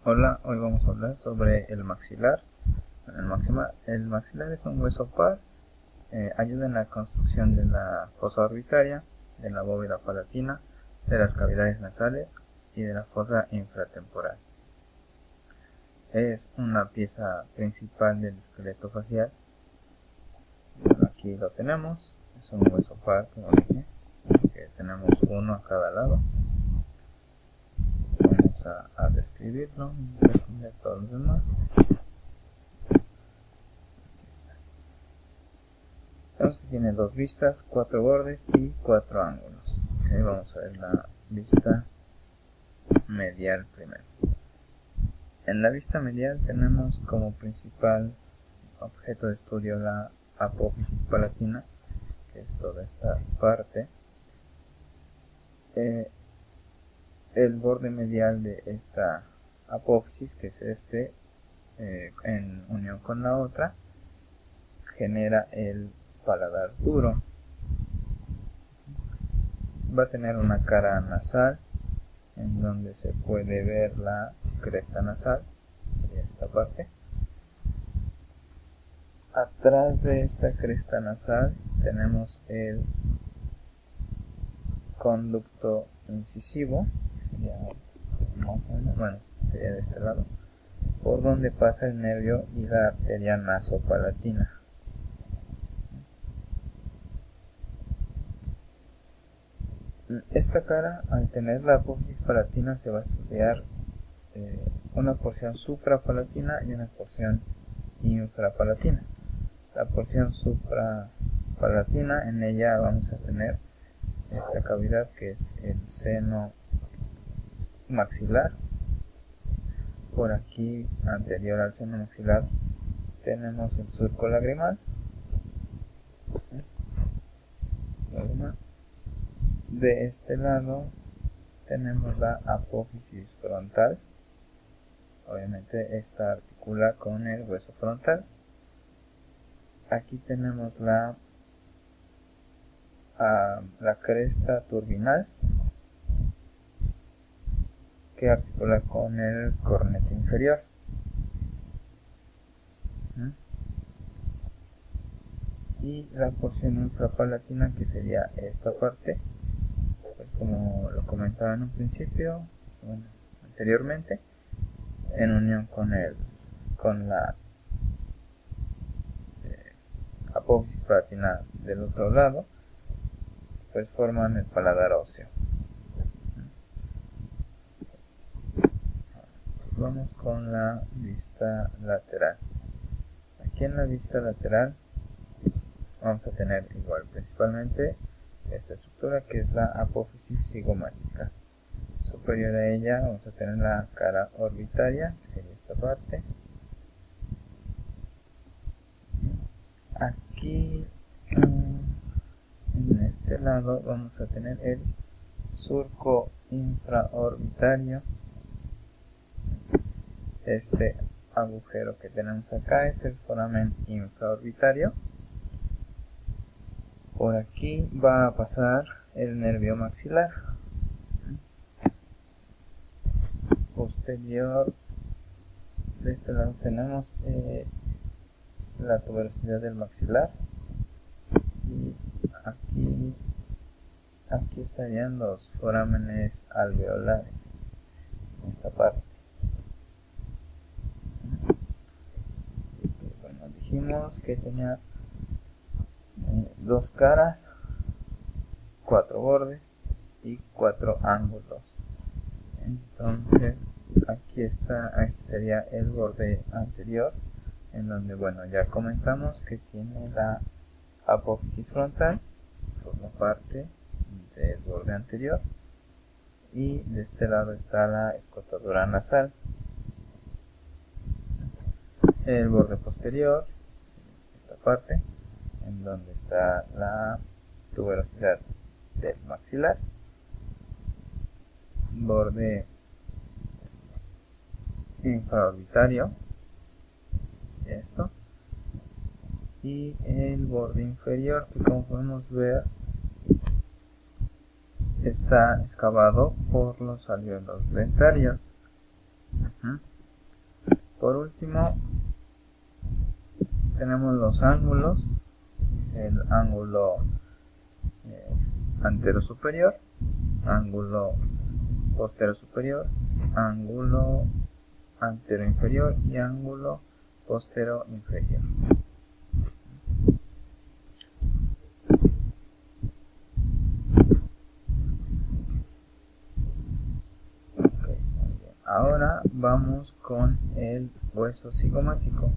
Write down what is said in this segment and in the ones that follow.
Hola, hoy vamos a hablar sobre el maxilar. El maxilar es un hueso par, ayuda en la construcción de la fosa orbitaria, de la bóveda palatina, de las cavidades nasales y de la fosa infratemporal. Es una pieza principal del esqueleto facial. Aquí lo tenemos, es un hueso par, como dije, que tenemos uno a cada lado. Vamos a describirlo, voy a esconder todos los demás. Vemos que tiene dos vistas, 4 bordes y 4 ángulos. Okay, vamos a ver la vista medial primero. En la vista medial tenemos como principal objeto de estudio la apófisis palatina, que es toda esta parte. El borde medial de esta apófisis, que es en unión con la otra, genera el paladar duro. Va a tener una cara nasal en donde se puede ver la cresta nasal, sería esta parte. Atrás de esta cresta nasal tenemos el conducto incisivo, sería de este lado, por donde pasa el nervio y la arteria nasopalatina. Esta cara, al tener la apófisis palatina, se va a estudiar una porción suprapalatina y una porción infrapalatina. La porción suprapalatina, en ella vamos a tener esta cavidad que es el seno maxilar. Por aquí, anterior al seno maxilar, tenemos el surco lagrimal. De este lado tenemos la apófisis frontal. Obviamente esta articula con el hueso frontal. Aquí tenemos la cresta turbinal, que articula con el cornete inferior. Y la porción infrapalatina, que sería esta parte, pues como lo comentaba en un principio, anteriormente, en unión con la apófisis palatina del otro lado, pues forman el paladar óseo. Vamos con la vista lateral. Aquí en la vista lateral vamos a tener igual principalmente esta estructura, que es la apófisis cigomática. Superior a ella vamos a tener la cara orbitaria, que sería esta parte. Aquí en este lado vamos a tener el surco infraorbitario. Este agujero que tenemos acá es el foramen infraorbitario. Por aquí va a pasar el nervio maxilar. Posterior, de este lado tenemos la tuberosidad del maxilar, y aquí estarían los forámenes alveolares en esta parte. Bueno, dijimos que tenía dos caras, 4 bordes y 4 ángulos. Entonces aquí está, este sería el borde anterior, en donde, bueno, ya comentamos que tiene la apófisis frontal, forma parte del borde anterior, y de este lado está la escotadura nasal. El borde posterior, esta parte, en donde está la tuberosidad del maxilar. Borde infraorbitario, esto, y el borde inferior, que como podemos ver está excavado por los alvéolos dentarios. Por último, tenemos los ángulos: el ángulo antero superior, ángulo postero superior, ángulo antero inferior y ángulo postero inferior. Okay, muy bien. Ahora vamos con el hueso cigomático.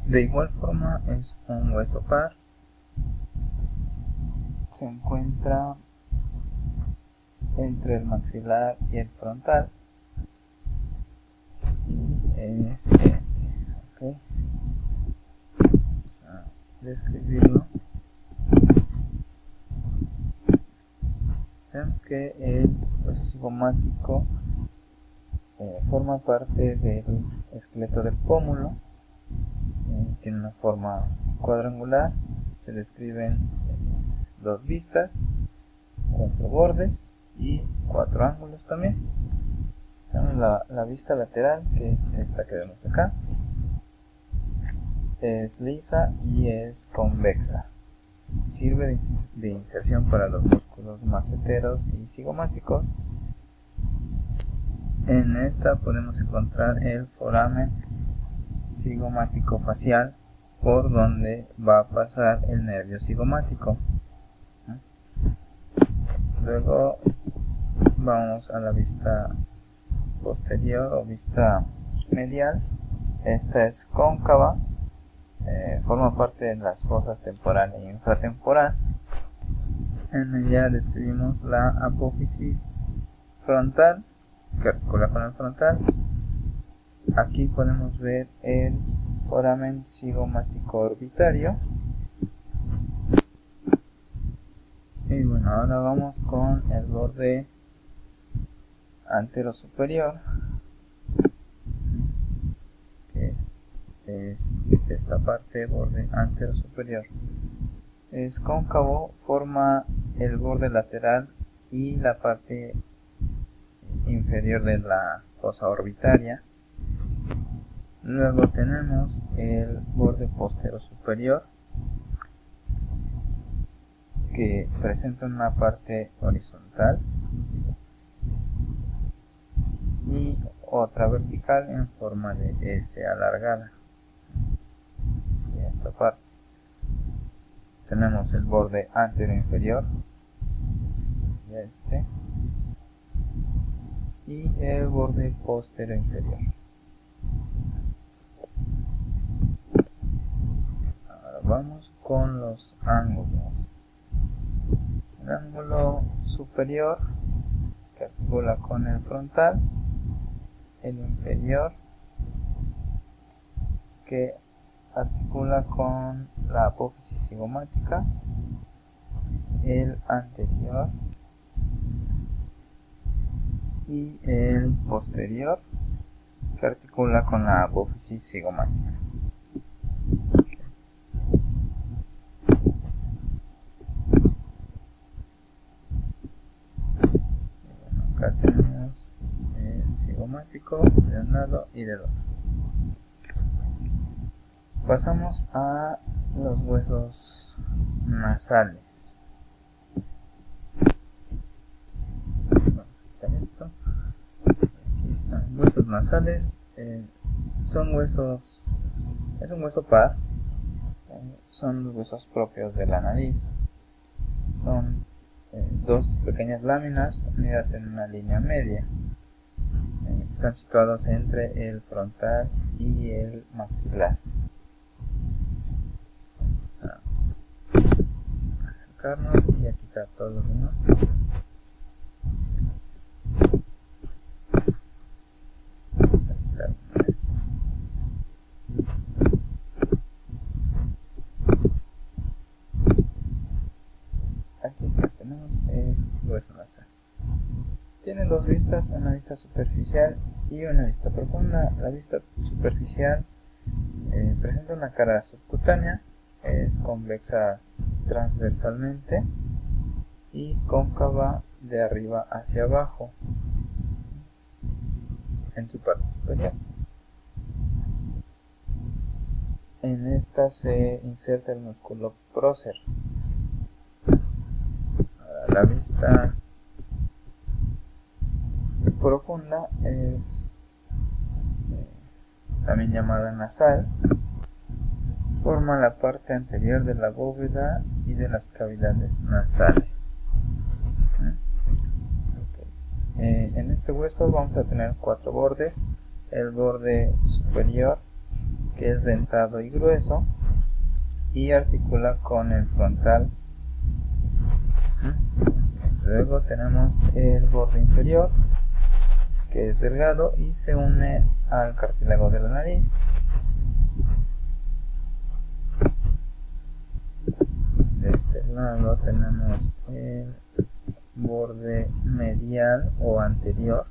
De igual forma es un hueso par. Se encuentra entre el maxilar y el frontal. Y es este. Okay. Vamos a describirlo. Vemos que el hueso cigomático forma parte del esqueleto del pómulo. Tiene una forma cuadrangular. Se describen dos vistas, 4 bordes y 4 ángulos también. Tenemos la vista lateral, que es esta que vemos acá. Es lisa y es convexa. Sirve de inserción para los músculos maceteros y cigomáticos. En esta podemos encontrar el foramen cigomático facial, por donde va a pasar el nervio cigomático. Luego vamos a la vista posterior o vista medial. Esta es cóncava, forma parte de las fosas temporal e infratemporal. En ella describimos la apófisis frontal, que articula con el frontal. Aquí podemos ver el foramen cigomático orbitario. Y bueno, ahora vamos con el borde antero superior, que es esta parte, borde antero superior. Es cóncavo, forma el borde lateral y la parte inferior de la fosa orbitaria. Luego tenemos el borde postero superior, que presenta una parte horizontal y otra vertical en forma de S alargada. Y esta parte tenemos el borde antero inferior, y el borde postero inferior. Ahora vamos con los ángulos. El ángulo superior, que articula con el frontal; el inferior, que articula con la apófisis cigomática; el anterior y el posterior, que articula con la apófisis cigomática. Acá tenemos el cigomático de un lado y del otro. Pasamos a los huesos nasales. Aquí están huesos nasales. Son huesos, es un hueso par. Son los huesos propios de la nariz. Son dos pequeñas láminas unidas en una línea media. Están situados entre el frontal y el maxilar. Vamos a acercarnos y a quitar todo lo demás. Vamos a quitar esto. Aquí tenemos el hueso nasal. Tiene dos vistas, una vista superficial y una vista profunda. La vista superficial presenta una cara subcutánea, es convexa transversalmente y cóncava de arriba hacia abajo en su parte superior. en esta se inserta el músculo prócer. La vista profunda es también llamada nasal. Forma la parte anterior de la bóveda y de las cavidades nasales. En este hueso vamos a tener 4 bordes. El borde superior, que es dentado y grueso y articula con el frontal. Luego tenemos el borde inferior, que es delgado y se une al cartílago de la nariz. De este lado tenemos el borde medial o anterior,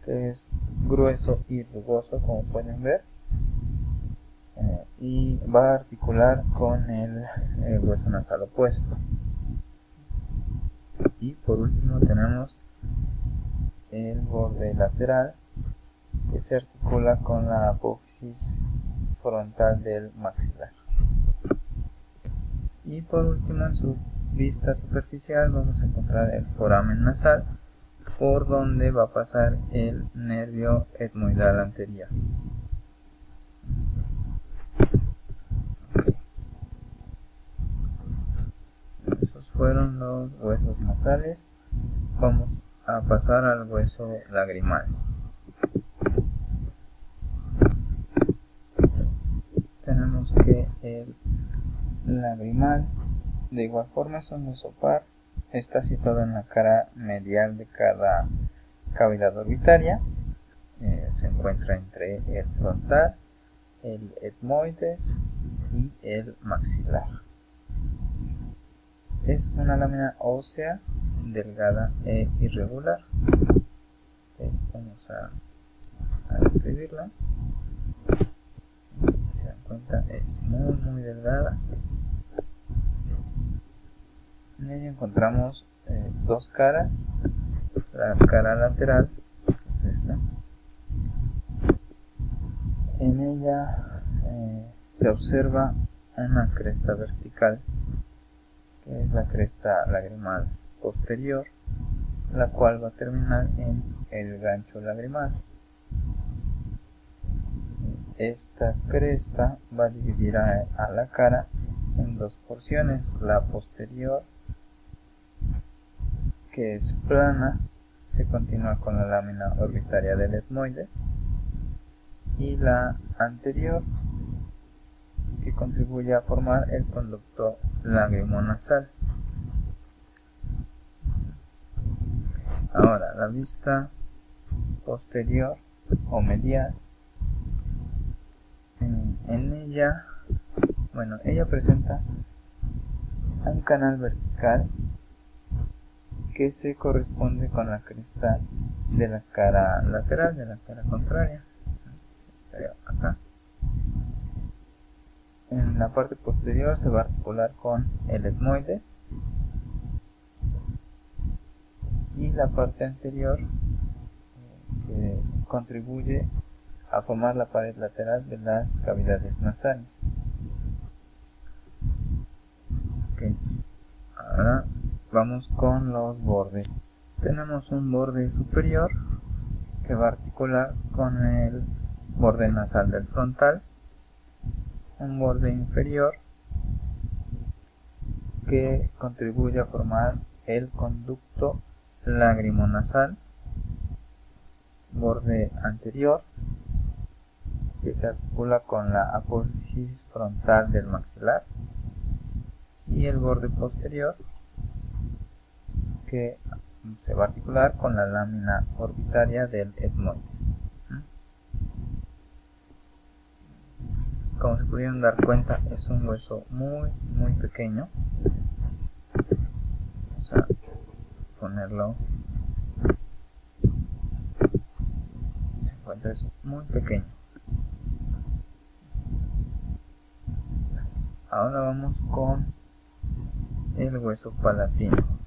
que es grueso y rugoso, como pueden ver, y va a articular con el hueso nasal opuesto. Y por último tenemos el borde lateral, que se articula con la apófisis frontal del maxilar. Y por último, en su vista superficial vamos a encontrar el foramen nasal, por donde va a pasar el nervio etmoidal anterior. Esos fueron los huesos nasales. Vamos a pasar al hueso lagrimal. Tenemos que el lagrimal, de igual forma, es un hueso par. Está situado en la cara medial de cada cavidad orbitaria. Se encuentra entre el frontal, el etmoides y el maxilar. Es una lámina ósea delgada e irregular. Vamos a describirla. Si se dan cuenta, es muy delgada. En ella encontramos 2 caras. La cara lateral, que es esta. En ella se observa una cresta vertical, que es la cresta lagrimal posterior, la cual va a terminar en el gancho lagrimal. Esta cresta va a dividir a la cara en 2 porciones: la posterior, que es plana, se continúa con la lámina orbitaria del etmoides, y la anterior, que contribuye a formar el conducto lagrimonasal. Ahora, la vista posterior o medial, en ella, ella presenta un canal vertical que se corresponde con la cresta de la cara lateral, de la cara contraria. Acá. En la parte posterior se va a articular con el etmoides, y la parte anterior, que contribuye a formar la pared lateral de las cavidades nasales. Ahora vamos con los bordes. Tenemos un borde superior que va a articular con el borde nasal del frontal, un borde inferior que contribuye a formar el conducto lagrimonasal, borde anterior que se articula con la apófisis frontal del maxilar, y el borde posterior que se va a articular con la lámina orbitaria del etmoides. Como se pudieron dar cuenta, es un hueso muy pequeño. Vamos a ponerlo. Se encuentra, es muy pequeño. Ahora vamos con el hueso palatino.